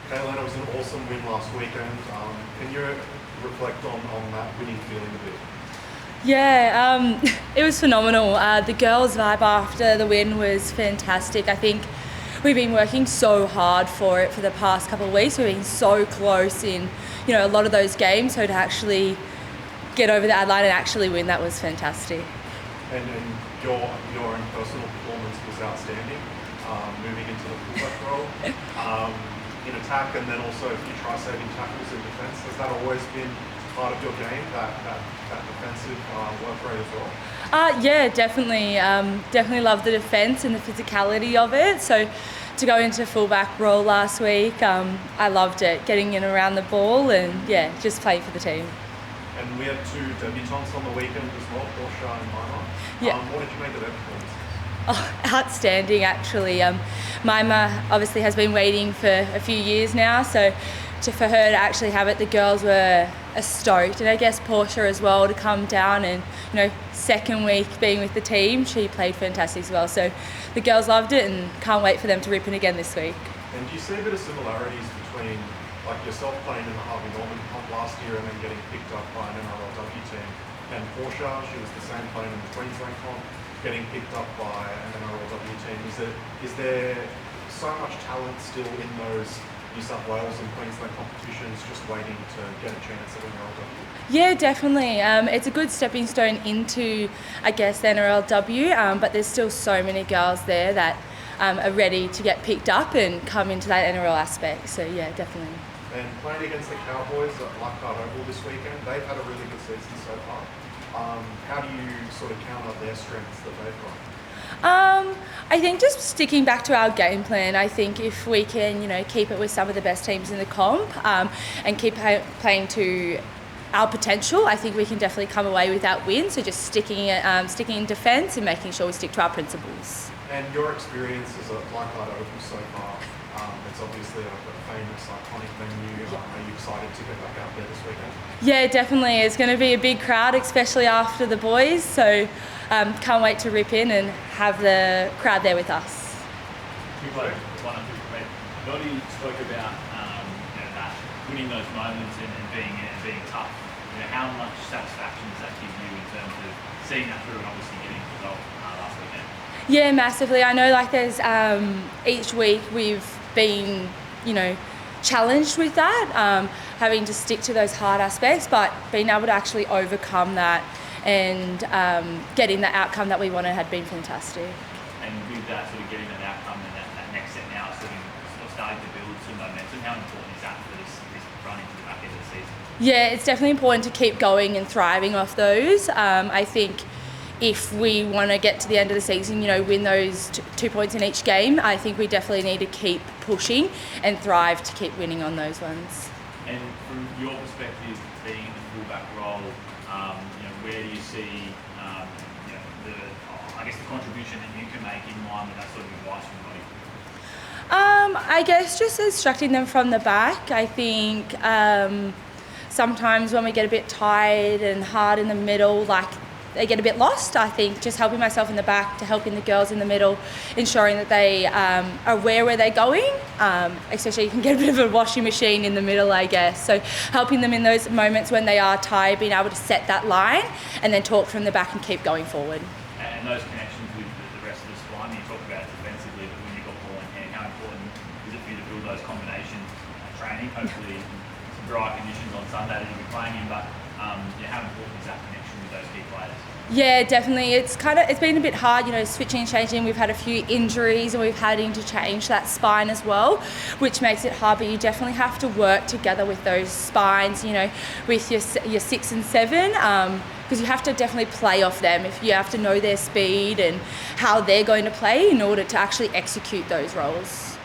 Caitlin, it was an awesome win last weekend. Can you reflect on that winning feeling a bit? Yeah, it was phenomenal. The girls' vibe after the win was fantastic. I think we've been working so hard for it for the past couple of weeks. We've been so close in, a lot of those games. So to actually get over the ad line and actually win, that was fantastic. And your own personal performance was outstanding, moving into the fullback role in attack, and then also a few try-saving tackles in defence. Has that always been part of your game, that defensive work rate as well? Yeah, definitely. Definitely love the defence and the physicality of it. So to go into fullback role last week, I loved it, getting in around the ball and, just playing for the team. And we had two debutants on the weekend as well, Portia and Mima. Yeah. What did you make of their performance? Oh, outstanding, actually. Mima obviously has been waiting for a few years now, so for her to actually have it, the girls were stoked, and I guess Portia as well to come down and second week being with the team, she played fantastic as well. So the girls loved it and can't wait for them to rip in again this week. And do you see a bit of similarities between like yourself playing in the Harvey Norman comp last year and then getting picked up by an NRLW team, and Portia, she was the same playing in the Queensland comp, getting picked up by an NRLW team? Is there so much talent still in those New South Wales and Queensland competitions just waiting to get a chance at NRLW? Yeah, definitely. It's a good stepping stone into, I guess, the NRLW, but there's still so many girls there that are ready to get picked up and come into that NRL aspect. So, yeah, definitely. And playing against the Cowboys at Leichhardt Oval this weekend, they've had a really good season so far. How do you sort of counter their strengths that they've got? I think just sticking back to our game plan. I think if we can, keep it with some of the best teams in the comp and keep playing to our potential, I think we can definitely come away with that win. So just sticking in defence and making sure we stick to our principles. And your experiences at Leichhardt Oval so far, it's obviously a famous, iconic venue. Are you excited to get back out there this weekend? Yeah, definitely. It's going to be a big crowd, especially after the boys. So can't wait to rip in and have the crowd there with us. Dottie spoke about that winning those moments and being tough. How much satisfaction does that give you in terms of seeing that through and obviously getting the result last weekend? Yeah, massively. I know there's each week we've been, challenged with that, having to stick to those hard aspects, but being able to actually overcome that and getting the outcome that we wanted had been fantastic. And with that sort of getting that outcome and that next set now sort of starting to build some momentum, how important is that for this run into the back end of the season? Yeah, it's definitely important to keep going and thriving off those. I think if we want to get to the end of the season, win those 2 points in each game, I think we definitely need to keep pushing and thrive to keep winning on those ones. And from your perspective, being in the fullback role, where do you see, the contribution that you can make in line with that sort of advice from Dottie? I guess just instructing them from the back. I think sometimes when we get a bit tired and hard in the middle, they get a bit lost. I think just helping myself in the back to helping the girls in the middle, ensuring that they are aware where they're going, especially you can get a bit of a washing machine in the middle, I guess. So helping them in those moments when they are tired, being able to set that line and then talk from the back and keep going forward. And those connections with the rest of the spine, you talk about it defensively, but when you've got ball in hand, how important is it for you to build those combination training? Hopefully some dry conditions on Sunday that you'll be playing in, but how important is that connection with those key players? Yeah, definitely. It's been a bit hard, switching and changing. We've had a few injuries and we've had to change that spine as well, which makes it hard, but you definitely have to work together with those spines, with your 6 and 7, because you have to definitely play off them. If you have to know their speed and how they're going to play in order to actually execute those roles.